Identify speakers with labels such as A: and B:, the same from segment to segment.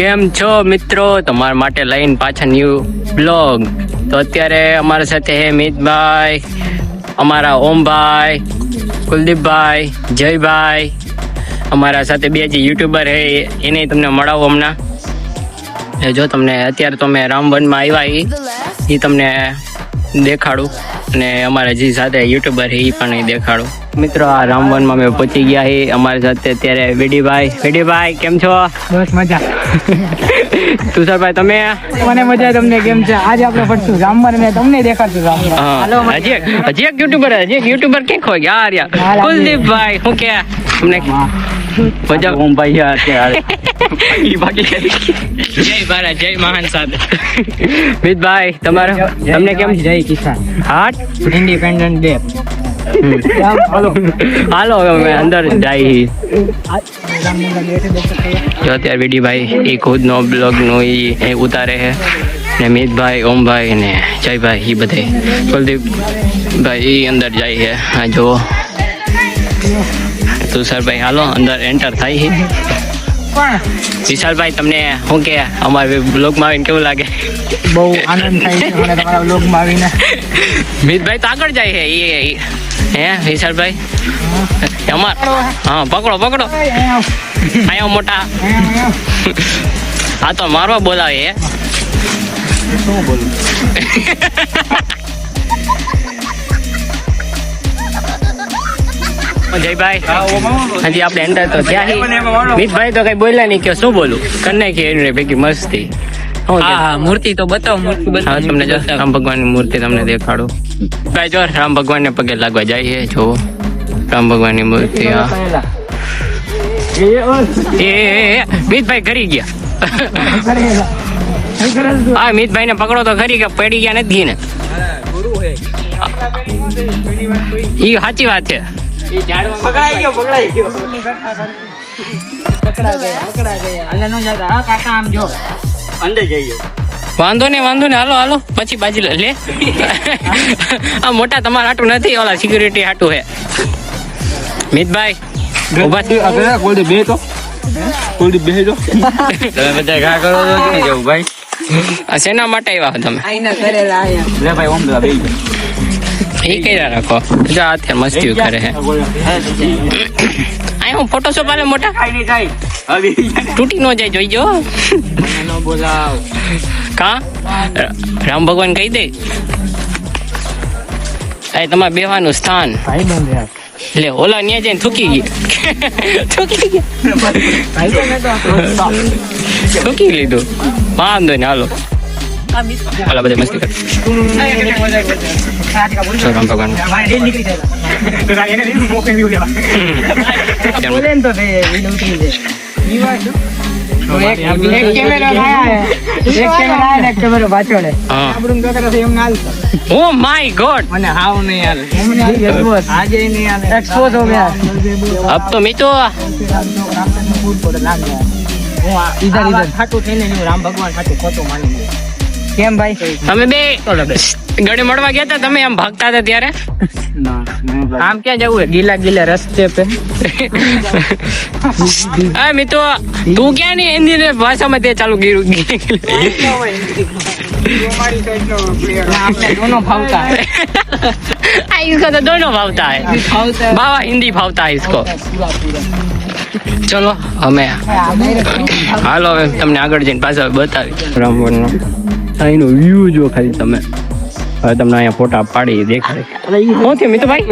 A: કેમ છો મિત્રો, તમારા માટે લઈને પાછા ન્યૂ બ્લોગ. તો અત્યારે અમારા સાથે હે મિતભાઈ, અમારા ઓમભાઈ, કુલદીપભાઈ, જયભાઈ, અમારા સાથે બે જે યુટ્યુબર હે એને તમને મળાવો હમણાં. જો તમને અત્યારે તો અમે રામવનમાં આવ્યા એ તમને દેખાડું, અને અમારા જે સાથે યુટ્યુબર હે એ પણ દેખાડું. મિત્રો આ રામવનમાં અમે પહોંચી ગયા છીએ. અમારી સાથે અત્યારે વેડીભાઈ કેમ છો?
B: બસ મજા.
A: તુષારભાઈ તમે?
B: મને મજા. તમને કેમ છે? આજે આપણે ફરશું રામવન ને તમને દેખાડશું રામવન.
A: હજી એક યુટ્યુબર ક્યાં ખોઈ ગયા યાર? કુલદીપભાઈ શું કે તમને મજા? ઓમભાઈ અત્યારે જય મહાન સાથે. મિતભાઈ તમને કેમ?
B: જય કિસાન
A: હાટ
B: ઇન્ડિપેન્ડન્ટ ડે.
A: હાલો અમે અંદર જઈએ. જો અત્યારે વિડીભાઈ એ ખુદનો બ્લોગનો એ ઉતારે છે, ને મિતભાઈ, ઓમભાઈ ને જયભાઈ એ બધે, કુલદીપભાઈ એ અંદર જાય છે. હા જુઓ તુષારભાઈ હાલો અંદર એન્ટર થાય છે. વિશાલભાઈ તમને શું કે અમારા બ્લોગમાં આવીને કેવું લાગે?
B: બહુ આનંદ થાય છે મને તમારા બ્લોગમાં આવીને.
A: મિતભાઈ તો આગળ જાય છે. હે વિશાલભાઈ અમાર હા પકડો આયો મોટા. આ તો મારવા બોલાવે હે.
B: શું બોલું?
A: જયભાઈ હજી આપણે એન્ટર તો ત્યાં. મિતભાઈ તો કઈ બોલ્યા નહીં કે શું બોલું કરી નાખી એની ભેગી મસ્તી.
B: મૂર્તિ તો બતાવો.
A: હા તમને જો રામ ભગવાનની મૂર્તિ તમને દેખાડું. ભાઈ જો રામ ભગવાનને પગે લાગવા જાય છે. જો રામ ભગવાનની મૂર્તિ. હા એ મિતભાઈ ઘરી ગયા. હા મિતભાઈ ને પકડો તો ખરી કે પડી ગયા નથી ને. એ સાચી વાત છે.
B: પકડાઈ ગયો. અલ્લા નો જાતા. હા કાકા આમ જો અંદર જઈએ.
A: વાંધો નહીં હાલો પછી બાજી લે. આ મોટા તમારા હાટું નથી, ઓલા સિક્યુરિટી હાટું હે. મિતભાઈ ઉભા તમે બધા ઘા કરો છો કે જવું ભાઈ? આ શેના માટે આવ્યા તમે?
B: આઈના કરેલા આયા. લે ભાઈ ઓમ દા બેઈ.
A: એ કઈ રાખો જો હાથે મસ્તી કરે હે. આ હું ફોટોશોપ આલે મોટા તૂટી નો જાય જોઈજો.
B: નો બોલાવ
A: કા રામ ભગવાન કહી દે આ તમારે બેવાનું સ્થાન.
B: ભાઈ બંધ યાર.
A: લે ઓલા ન્યા જઈને થૂકી લીધું. વાંધો ને હાલો ઓલા બધા મસ્તી કરે. રામ ભગવાન ઓ માય ગોડ.
B: મને હાવ નહીં યાર. આજે નહીં યાર. એક્સપોઝ હો ગયા.
A: અબ તો મીતો
B: ઇધર ખાટું થઈને રામ ભગવાન ખાટું ખોટું માની લે. કેમ ભાઈ
A: તમે બે ગળે મળવા ગયા હતા? તમે આમ ભાગતા હતા ત્યારે?
B: આમ ક્યાં જવું? ગીલા રસ્તે પે.
A: હા મીતો તું ક્યાં ની હિન્દી ભાષામાં તે ચાલુ કર્યું?
B: दोनों भावता है.
A: इसको तो दोनों भावता है. बाबा हिंदी भावता है इसको. ચલો અમે હાલો હવે તમને આગળ જઈને પાછા બતાવી રામવનનો અહીંનો વ્યૂ જો ખાલી તમે. હવે તમને અહીંયા ફોટા પાડી દેખાડે. શું થયું મિતુભાઈ?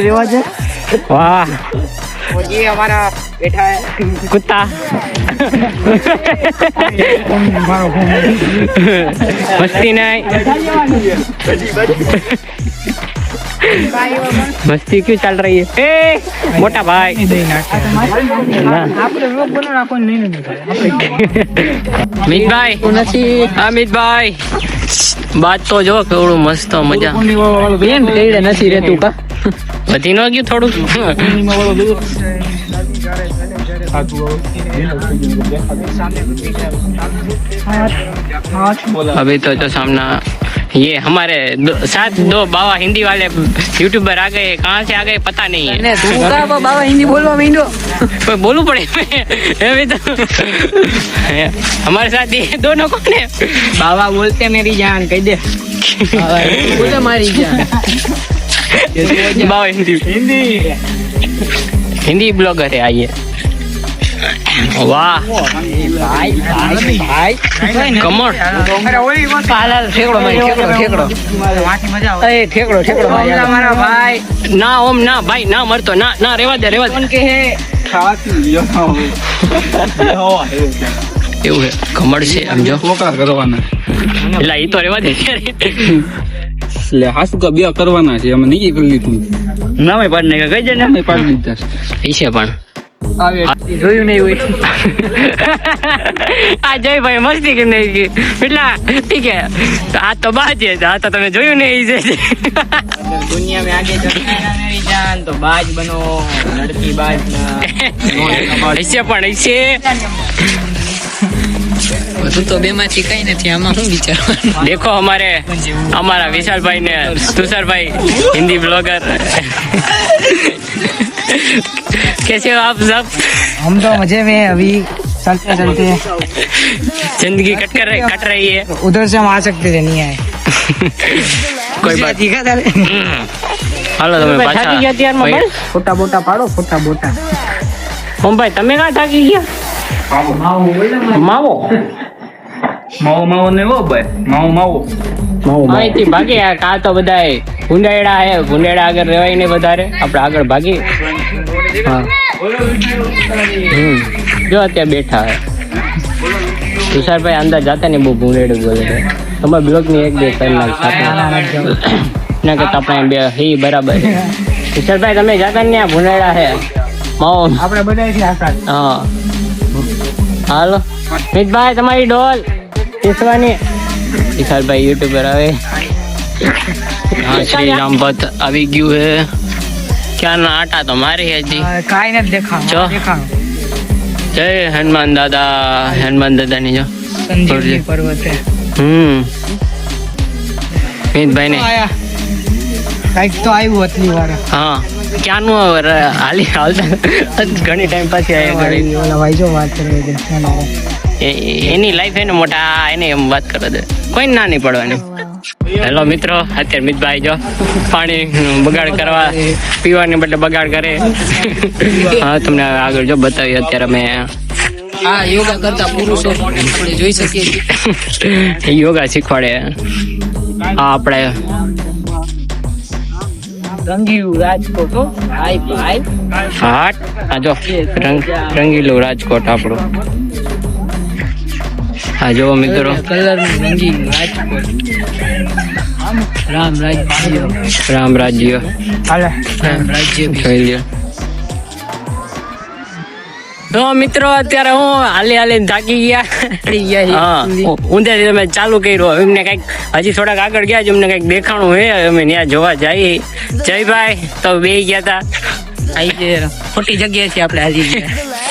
A: વાહ
B: ये हमारा बेटा है
A: कुत्ता. मस्ती नहीं. मस्ती क्यों चल रही है? ए मोटा भाई મિતભાઈ. હા મિતભાઈ બાત તો જો કેવડું મસ્ત મજા.
B: નથી રહેતું કા
A: વધી ન ગયું થોડું? अभी तो जो सामना ये हमारे साथ दो बाबा हिंदी वाले यूट्यूबर आ गए. कहाँ से आ गए पता नहीं है.
B: बाबा हिंदी बोलवा માંડ્યો.
A: पर बोलू पड़े अभी तो हमारे साथ ये दोनों कौन है?
B: बाबा बोलते मेरी जान कह दे बोले मारी जान
A: बाबा हिंदी हिंदी ब्लॉगर है आइए वाह
B: भाई भाई भाई
A: कमर
B: पालाल ठेकड़ो भाई ठेकड़ो ए ठेकड़ो ठेकड़ो भाई हमारा भाई
A: ना ओम ना भाई ना मरतो ना ना रेवा दे
B: कौन के है
A: એવું હે કમળ છે સમજો
C: પોકા કરવાના
A: એટલે એ તો રેવા દે ત્યારે
C: એટલે હાસુ કા બે કરવાના છે અમે નહીં કરી લીધું
A: નામે પાડ ને કઈ દે ને
C: અમે પાડી દીધા
A: એ છે પણ
B: જોયું નહીં હોય
A: આ જયભાઈ મસ્તી કરી નાખી એટલા ઠીક હે આ તો બાજ છે આ તો તમે જોયું ને એ છે
B: दुनिया में आगे चलना है मेरी जान तो बाज बनो लड़की बाज
A: ऐसे પણ ऐसे
B: તું તો બે માંથી કઈ નથી આમાં શું વિચારવાનું
A: देखो हमारा विशाल भाई ने तुषार भाई हिंदी ब्लॉगर कैसे हो आप सब?
B: हम तो मजे में अभी चलते चलते
A: जिंदगी कट रही है
B: उधर से हम आ सकते थे नहीं आए
A: कोई बात
B: दिखा था
A: હાલો તમે પાછા
B: ફોટા બોટા પાડો ફોટા બોટા
A: ઓમ ભાઈ તમે ક્યાં થાકી ગયા? માવો
C: માવો માવો ને વો ભાઈ માવો માવો
A: અહીંથી ભાગી આ તો બધાય ભૂંડાયડા હે ભૂંડાયડા આગળ રહેવાય ને વધારે આપણે આગળ ભાગી હા જો અત્યારે બેઠા હે તુષારભાઈ અંદર જાતા ને બહુ ભૂંડાયડું બોલે છે તમારા બ્લોગ ની એક બે કલાક ના કરતા આપણે બે હી બરાબર તુષારભાઈ તમે જાતા ને આ ભૂંડાયડા હે માવો
B: આપણે બધા થી આકાશ
A: હા હાલો મિતભાઈ તમારી ડોલ પીસવાની વિશાલભાઈ યુટ્યુબર આવે હા શ્રી રામ ભટ્ટ આવી ગયું હે ક્યાંના આટા તો મારી હજી
B: કાઈ નથી દેખાણું
A: જય હનુમાન દાદાની જો
B: સંજીવની પર્વતે
A: મિતભાઈ ને
B: કઈક તો આવ્યું એટલી વાર
A: હા ક્યાંનું હાલતા ઘણી ટાઈમ પછી આવ્યા
B: ઓલા ભાઈ જો વાત કરે છે
A: એની લાઈફ એને મોટા એને એમ વાત કરો દે કોઈ ના નહીં પડવાની હેલો મિત્રો અત્યારે મિતભાઈ જો પાણી બગાડ કરવા પીવાની બદલે બગાડ કરે હા તમને આગળ જો બતાવી અત્યારે અમે
B: હા યોગા કરતા પુરુષો આપણે જોઈ શકીએ
A: યોગા શીખવાડે આ આપણે
B: રંગીયું રાજકોટ હો ભાઈ ભાઈ
A: હાટ આ જો રંગીલું રાજકોટ આપણું હા જો મિત્રો
B: કલર રંગીયું રાજકોટ રામ રાજ્ય
A: રામ રાજ્ય
B: હાલે રામ રાજ્ય
A: જોઈ લ્યો તો મિત્રો અત્યારે હું હાલી થાકી ગયા હા ઊંધેથી તમે ચાલુ કર્યું એમને કઈક હજી થોડાક આગળ ગયા છે એમને કઈક દેખાણું હે અમે ત્યાં જોવા જઈએ જયભાઈ તો બે ગયા તા
B: ખોટી જગ્યાએ થી આપણે હાલી ગયા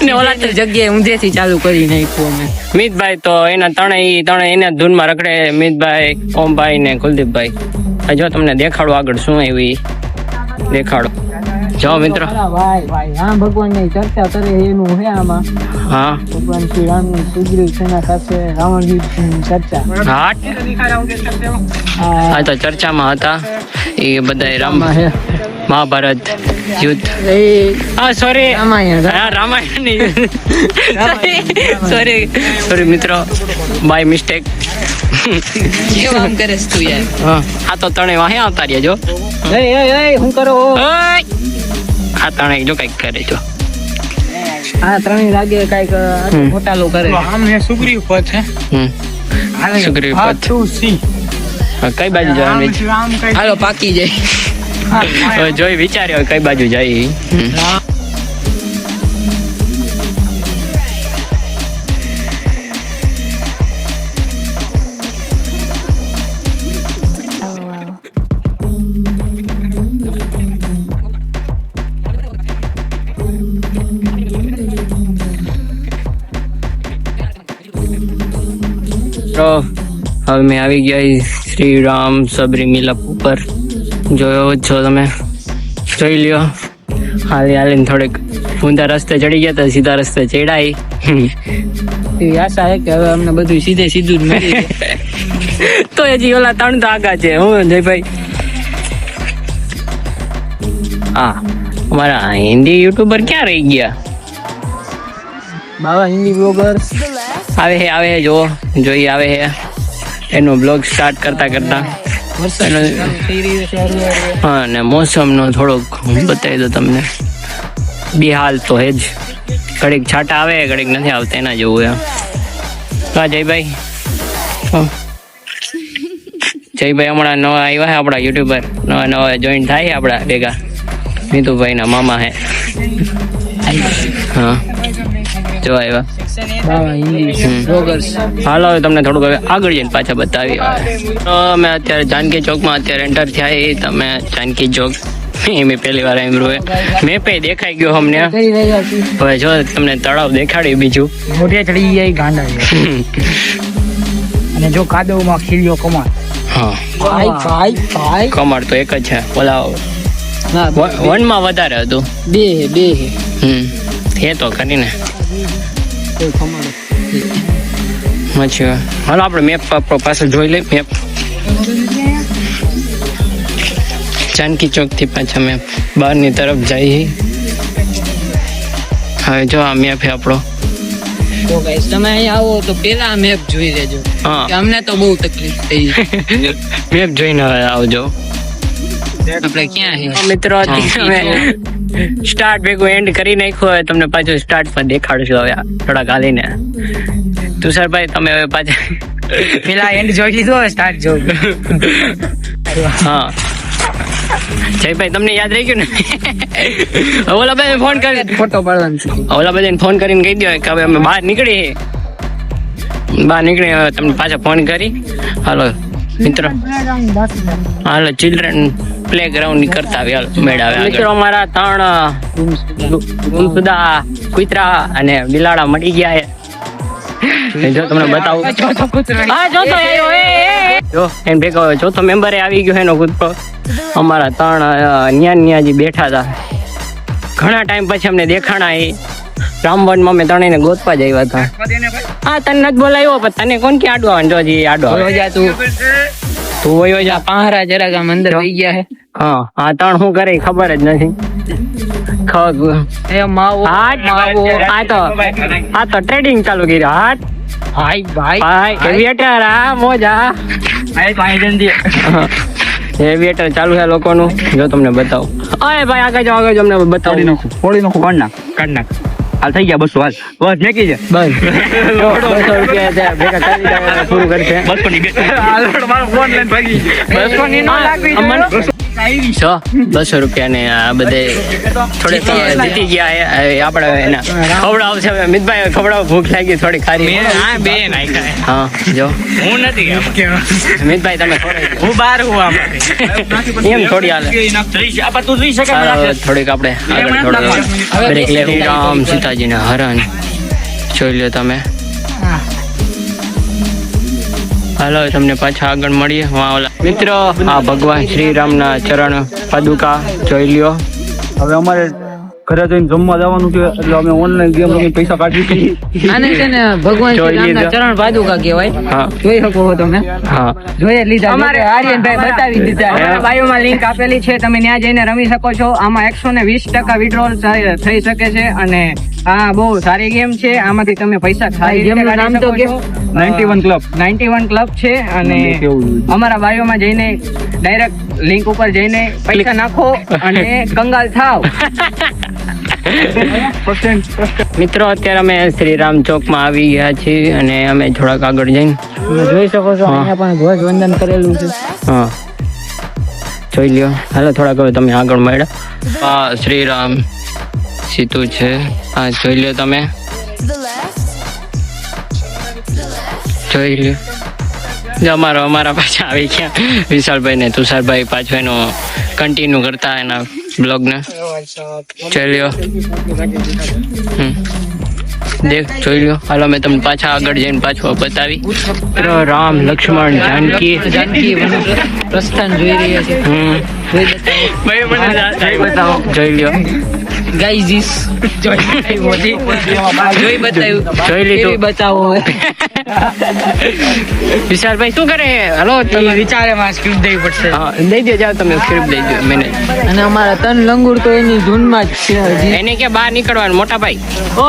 A: ને ઓલા
B: તો જગ્યાએ ઊંધેથી ચાલુ કરી નાખ્યું અમે
A: મિતભાઈ તો એના ત્રણેય એના ધૂનમાં રખડે મિતભાઈ ઓમભાઈ ને કુલદીપભાઈ જો તમને દેખાડો આગળ શું આવ્યું દેખાડો જાઓ મિત્રો
B: ભાઈ રામ ભગવાન ની ચર્ચા કરે એનું હે આમાં
A: હા
B: ભગવાન શ્રી રામ ની સુગ્રીવ સેના સાથે રાવણ યુદ્ધની ચર્ચા
A: હાટ આ તો ચર્ચામાં હતા એ બધા રામ મહાભારત યુદ્ધ હા સોરી
B: રામાયણ
A: હા રામાયણ સોરી મિત્રો બાય મિસ્ટેક
B: કેમ આમ કરે તું યાર
A: હા આ તો તણે વાહે આવતા રહ્યા જો
B: હું કરો
A: આ તણે જો કઈક કરે જો
B: આ ત્રણેય લાગે કઈક ઘોટાલો કરે આમ હે સુગ્રીવ પથ હે
A: સુગ્રીવ પથ કઈ બાજુ જવાનું
B: હાલો પાકી જાય
A: જોઈ વિચાર્યો કઈ બાજુ જાય હવે મેં આવી ગયા શ્રી રામ સબરી મિલપ ઉપર જોયો છો તમે જોઈ લ્યો હાલીને થોડીક ઊંધા રસ્તે ચડી ગયા તો સીધા રસ્તે ચડાઈ.
B: એવી આશા છે કે હવે અમને બધું સીધે સીધું જ મળી જાય.
A: તો હજી ઓલા 3 તો આગા છે. હું જયભાઈ હા અમારા હિન્દી યુટ્યુબર ક્યાં રહી ગયા?
B: બાવા હિન્દી બ્લોગર્સ
A: આવે હે જોઈએ આવે હે એનો બ્લોગ સ્ટાર્ટ કરતા
B: વરસાદ ચાલુ થઈ રહ્યો છે હળવે હળવે.
A: હા ને મોસમનો થોડોક બતાવી દો તમને. બેહાલ તો હે જ, ઘડીક છાંટા આવે ઘડીક નથી આવતા એના જેવું એમ. હા જયભાઈ હમણાં નવા આવ્યા હે આપણા યુટ્યુબર, નવા જોઈન થાય છે આપણા ભેગા. નીતુભાઈના મામા હે. હા જો આવ્યા
B: બાવા હિન્દી બ્લોગર્સ.
A: હાલો હવે તમને થોડુંક હવે આગળ જઈને પાછા બતાવી. તો અમે અત્યારે જાનકી ચોકમાં અત્યારે એન્ટર થયા એ. તમે જાનકી ચોક મેં પહેલી વાર આવ્યું મેં પે દેખાઈ ગયો અમને.
B: કરી રહ્યા છીએ.
A: હવે જો તમને તળાવ દેખાડ્યું બીજું.
B: મોઢે ચડી જાય ગાંડા જેવા. અને જો કાદવમાં ખીલ્યો કમાલ.
A: હા
B: ભાઈ
A: કમર તો એક જ છે. ઓલા
B: ના
A: વનમાં વધારે હતું.
B: બે
A: એ તો કરીને
B: કોઈ કમાલ
A: મચ્છી. હાલો આપણે મેપ પાછળ જોઈ લઈએ. મેપ જાનકી ચોક થી પાછા મેપ બહારની તરફ જઈએ. હવે જો આ મેપ છે આપણો.
B: તો ગાઈસ તમે અહીં આવો તો પેલા મેપ જોઈ લેજો.
A: હા
B: કે અમને તો બહુ તકલીફ થઈ.
A: મેપ જોઈને હવે આવજો.
B: આપણે ક્યાં છે
A: મિત્રો સ્ટાર્ટ ભેગું એન્ડ કરી નાખ્યું. હવે તમને પાછું સ્ટાર્ટ પર દેખાડશું હવે થોડાક હાલીને. તુષારભાઈ તમે હવે પાછા
B: પેલા એન્ડ જોઈ લીધો સ્ટાર્ટ જો.
A: હા જયભાઈ તમને યાદ રહી ગયું ને? ઓલા ભાઈ ફોન કરી
B: ફોટો પાડવાનો છે.
A: ઓલા બધાને ફોન કરીને કહી દો કે હવે અમે બહાર નીકળી હવે તમને પાછા ફોન કરી. હાલો મિત્રો હાલો ચિલ્ડ્રન પ્લે ગ્રાઉન્ડ કરતા આવી. હાલો મેળાવે મિત્રો અમારા 3 ગુમસુદા કુતરા અને બિલાડા મળી ગયા છે. જો તમને બતાવું. હા જોતો જો એમ ભેગો ચોથો મેમ્બરે આવી ગયો એનો કૂતરો. અમારા 3 ન્યા બેઠા હતા. ઘણા ટાઈમ પછી અમને દેખાણા. એ રામવનમાં અમે 3 ગોતવા જ આવ્યા હતા. હા તને નથી બોલાવ્યો પણ તને કોણ કે આડો આવવાનું? જો હજી આડો આવે.
B: જા તું
A: વયો જા.
B: પાંહરા જરાક આમ અંદર વહી ગયા છે.
A: હા આ 3 શું કરે એ ખબર જ નથી.
B: એ માવો
A: આ તો ટ્રેડિંગ ચાલુ કર્યો. હાથ ભાઈ એવિએટર આ મોજા એવિએટર ચાલુ છે લોકોનું. જો તમને બતાવું. અરે ભાઈ આગળ જાઓ અમને બતાવું.
C: ફોડી નાખું કાઢ નાખ હાલ થઈ ગયા 200. હાલ બસ મેકી છે
A: બસ 200 રૂપિયા ભેગા કરી દેવાના શરૂ કરશે. 200 રૂપિયા ને આ બધે થોડે જીતી ગયા. આપણે એના ખવડાવશે હવે. મિતભાઈ ખવડાવ, ભૂખ લાગી થોડી ખારી. હા જો
C: હું નથી
A: મિતભાઈ તમે
C: હું બહાર હું
A: એમ થોડી હાલે. થોડીક આપણે આગળ થોડો બ્રેક લેવી. રામ સીતાજી ને હરણ જોઈ લો તમે. હાલો તમને પાછા આગળ મળીએ. ઓલા મિત્રો આ ભગવાન શ્રી રામના ચરણ પાદુકા જોઈ લ્યો.
C: હવે અમારે ઘરે જઈને જમવા જવાનું છે એટલે અમે ઓનલાઈન ગેમ રમી પૈસા કાઢી.
B: આને છે ને ભગવાન શ્રી રામના ચરણ પાદુકા કહેવાય.
A: હા
B: જોઈ શકો છો તમે.
A: હા
B: જોઈ લીધા. અમારે આર્યનભાઈ બતાવી દીધા. બાયોમાં લિંક આપેલી છે, તમે ત્યાં જઈને રમી શકો છો. આમાં 120% વિડ્રોલ થઈ શકે છે અને આ બહુ સારી ગેમ છે. આમાંથી તમે પૈસા સારી રીતે કાઢી શકો છો. 91 ક્લબ છે અને અમારા બાયોમાં જઈને ડાયરેક્ટ લિંક ઉપર જઈને પૈસા નાખો અને કંગાલ થાવ.
A: મિત્રો અત્યારે અમે શ્રીરામ ચોકમાં આવી ગયા છીએ અને અમે થોડાક આગળ જઈને
B: જોઈ શકો છો અહીંયા પણ ધ્વજ વંદન કરેલું છે.
A: હા જોઈ લ્યો. હાલો થોડાક હવે તમે આગળ મળ્યા. આ શ્રીરામ સીતુ છે. હા જોઈ લ્યો તમે. જોઈ લ્યો. અમારા પાછા આવી ગયા વિશાલભાઈ ને તુષારભાઈ. પાછું એનું કન્ટિન્યુ કરતા એના બ્લોગ ને. જોઈ લ્યો. દેખ જોઈ લ્યો. હાલો મેં તમને પાછા આગળ જઈને પાછું બતાવી. રામ લક્ષ્મણ જાનકી
B: પ્રસ્થાન જોઈ રહ્યા છે.
A: જોઈ લ્યો.
B: ગાઈઝ ધીસ જોઈ બતાવ્યું
A: જોઈ લીધું.
B: એવી બતાવો
A: વિશાલભાઈ શું કરે? હલો
B: વિચારે માં સ્ક્રિપ્ટ દેવી પડશે
A: હા, દઈ દો, જાઓ તમે સ્ક્રિપ્ટ દઈ દો મને.
B: અને અમારા તન લંગુર તો એની ધૂનમાં જ છે હજી.
A: એને કે બહાર નીકળવાનું મોટા ભાઈ.
B: ઓ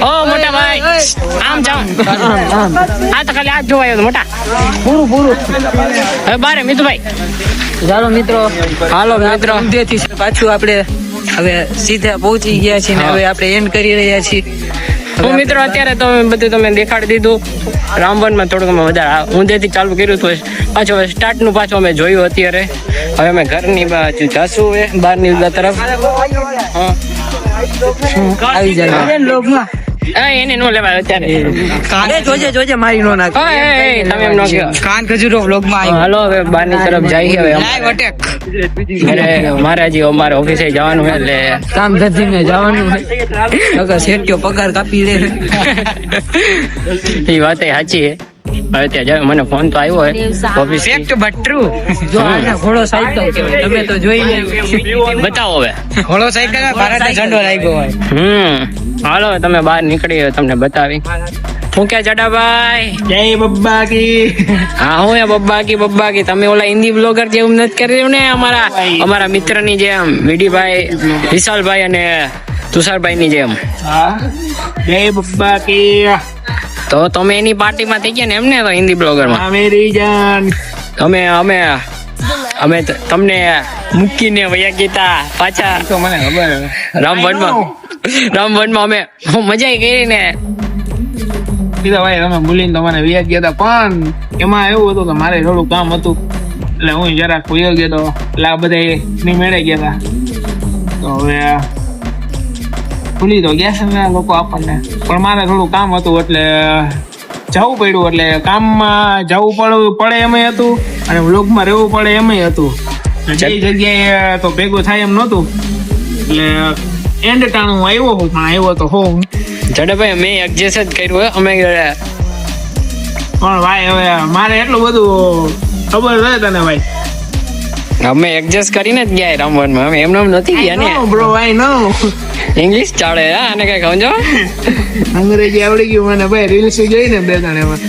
A: ઓ મોટા ભાઈ આમ જાઓ. આ તો ખાલી આ જ જોવાયો હતો મોટા.
B: પૂરું
A: હવે બારે મિતુભાઈ.
B: ચાલો મિત્રો
A: હાલો મિત્રો.
B: ઊંધેથી પાછું આપણે હવે સીધા પહોંચી ગયા છીએ ને
A: હા.
B: હવે આપણે એન્ડ કરી રહ્યા છીએ
A: હું મિત્રો અત્યારે તો બધું તમે દેખાડી દીધું. રામવનમાં થોડુંક અમે વધારે ઊંધેથી ચાલુ કર્યું હતું. પાછું હવે સ્ટાર્ટનું પાછું અમે જોયું અત્યારે. હવે અમે ઘરની બાજુ જાશું હવે બહારની તરફ. હા
B: આવી જાય
A: એને નો લેવાય અત્યારે.
B: જોજે મારી નો નાખ
A: હા, એ, તમે એમ ન કહો.
B: કાન ખજૂરો વ્લોગ માં
A: હાલો હવે બહારની તરફ જઈએ હવે અમે.
B: લાઈવ અટેક
A: અરે મારે હજી અમારે ઓફિસે જવાનું છે એટલે
B: કામ ધંધીને જવાનું અગર શેઠિયો પગાર કાપી લે
A: એ વાત સાચી છે. હવે ત્યાં જાય મને ફોન તો આવ્યો હોય ઓફિસ.
B: બટ ટ્રુ જો આને ઘોડો સાયકલ કહેવાય તમે તો જોઈ લે
A: બતાવો હવે.
B: ઘોડો સાયકલ ભારતનો ઝંડો લાગ્યો હોય
A: હાલો તમે બહાર નીકળી તમને બતાવી. હું ક્યાં જડાભાઈ?
C: જય બબ્બા કી.
A: હા હું બબ્બાકી તમે ઓલા હિન્દી બ્લોગર જેવું નથી કર્યું ને અમારા મિત્રની જેમ વિડીભાઈ, વિશાલભાઈ અને તુષારભાઈ ની જેમ.
C: હા જય બબ્બા કી.
A: તો તમે એની પાર્ટીમાં થઈ ગયા ને એમને તો હિન્દી બ્લોગરમાં
C: મેરી જાન.
A: અમે તમને મૂકીને વયા ગીતા પાછા
C: તો મને ખબર
A: રામવનમાં અમે મજા કરી ને.
C: કીધા ભાઈ તમે ભૂલીને તો મને વ્યાજ ગયા હતા પણ એમાં એવું હતું કે મારે થોડું કામ હતું એટલે હું જરાક વયો ગયો હતો એટલે આ બધા ની મેળે ગયા હતા તો હવે ભૂલી તો ગયા છે ને આ લોકો આપણને પણ મારે થોડું કામ હતું એટલે જવું પડ્યું એટલે કામમાં જવું પડે એમય હતું અને વ્લોગમાં રહેવું પડે એમય હતું જે જગ્યાએ તો ભેગું થાય એમ નહોતું એટલે એન્ડ ટાણું હું આવ્યો હું પણ આવ્યો તો હું
A: જડભાઈ મેં એડજસ્ટ જ કર્યું અમે
C: પણ ભાઈ હવે મારે એટલું બધું ખબર રહે તને ભાઈ
A: અમે એડજસ્ટ કરીને જ ગયા રામવનમાં. અમે એમને નથી ગયા ને.
C: બ્રો આઈ નો
A: ઇંગ્લિશ ચાલે હા અને કઈ સમજો.
C: અંગ્રેજી આવડી ગયું મને ભાઈ રીલ્સ જોઈને બે ત્રણ એમાં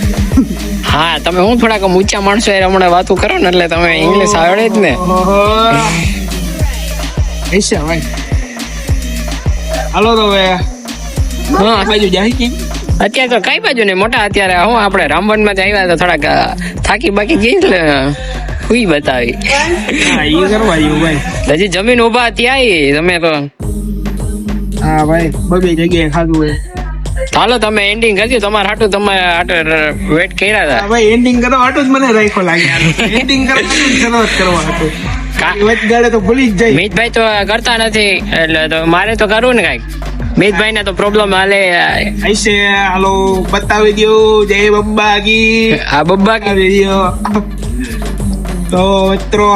A: હા તમે હું થોડાક ઊંચા માણસો યાર હમણાં વાતો કરો ને એટલે તમે ઇંગ્લિશ આવડે જ ને.
C: ઓહો એસા ભાઈ હાલો તો હવે
A: હા
C: બાજુ જાય કે
A: અત્યારે તો કઈ બાજુ ને મોટા અત્યારે હું આપણે રામવનમાં જ આવ્યા તો થોડાક થાકી બાકી ગઈ એટલે હુઈ બતાવી.
C: હા એ કરવા આવ્યું ભાઈ
A: હજી જમીન ઉભા ત્યાં તમે તો.
C: હા ભાઈ બબે જગ્યાએ ખાધું હોય
A: ચાલો તમે એન્ડિંગ કરજો. તમારા હાટું તમારા હાટું વેટ કર્યા હતા.
C: હા ભાઈ એન્ડિંગ કરવા હાટું જ મને રાખ્યો લાગે એન્ડિંગ કરવા હતું વચગાડે તો ભૂલી જ જાય
A: મિતભાઈ તો કરતા નથી એટલે તો મારે તો કરવું ને કાંઈક. મિતભાઈ ને તો પ્રોબ્લેમ હાલે.
C: ऐसे હાલો બતાવી દો જય બબ્બા કી
A: આ બબ્બા કે
C: બતાવી દો તો મિત્રો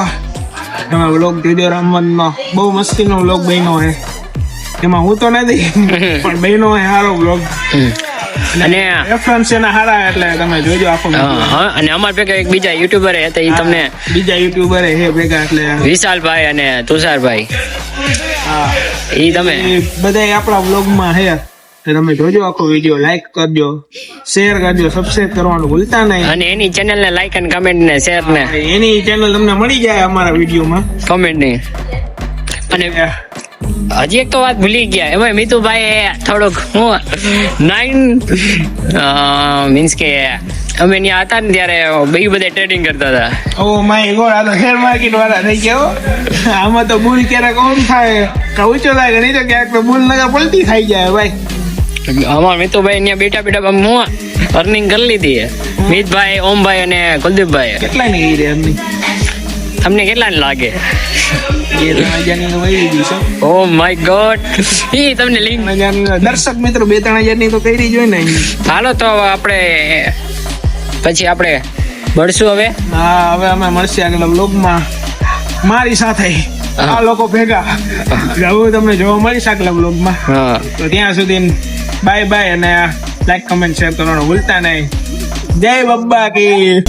C: તમે વ્લોગ જોજો રામવનનો બહુ મસ્તીનો વ્લોગ બન્યો છે એમાં હું તો નથી પણ બન્યો છે સારો વ્લોગ
A: અને
C: રેફરન્સ એના સારા એટલે તમે જોજો આખો video.
A: હા અને અમાર ભેગા એક બીજા યુટ્યુબર હતા એ તમને
C: બીજા યુટ્યુબર છે ભેગા એટલે
A: વિશાલભાઈ અને તુષારભાઈ
C: હા
A: એ તમે
C: એ બધાય આપણા વ્લોગમાં છે તો તમે જોજો આખો વિડીયો લાઈક કરજો શેર કરજો સબસ્ક્રાઇબ કરવાનું ભૂલતા નહીં
A: અને એની ચેનલ ને લાઈક અને કમેન્ટ ને શેર ને
C: એની ચેનલ તમને મળી જાય અમારા વિડીયોમાં
A: કમેન્ટ ની. અને હજી એક તો વાત ભૂલી ગયા એમાં મિતુભાઈ થોડુંક હું મીન્સ કે અમે ત્યાં હતા ને ત્યારે બે બધા ટ્રેડિંગ કરતા હતા.
C: ઓ માય ગોડ આ તો શેર માર્કેટ વાળા થઈ ગયા હો. આમાં તો બુલ ક્યારેક ઓમ થાય કે ઊંચો લાગે નહીં તો ક્યારેક તો બુલ નગર પલટી થઈ જાય ભાઈ
A: અમારા મિતુભાઈ ત્યાં બેઠા બેઠા હું અર્નિંગ કરી લીધી. મિતભાઈ, ઓમભાઈ અને કુલદીપભાઈ
C: કેટલા ની ગઈ રે એમની
A: તમને કેટલા ને લાગે?
C: 2,000 ની વહી ગઈ છે
A: ઓ માય ગોડ એ તમને લિંક
C: 3,000 દર્શક મિત્રો 2-3,000 ની તો કરી જોઈ ને
A: હાલો તો આપણે પછી આપણે મળશું હવે.
C: હા હવે અમે મળશે આગલા વ્લોગમાં મારી સાથે આ લોકો ભેગા હું તમને જોવા મળીશ આગલા વ્લોગમાં
A: હા
C: તો ત્યાં સુધી બાય બાય અને લાઈક કમેન્ટ શેર કરવાનું ભૂલતા નહીં જય બબ્બા કી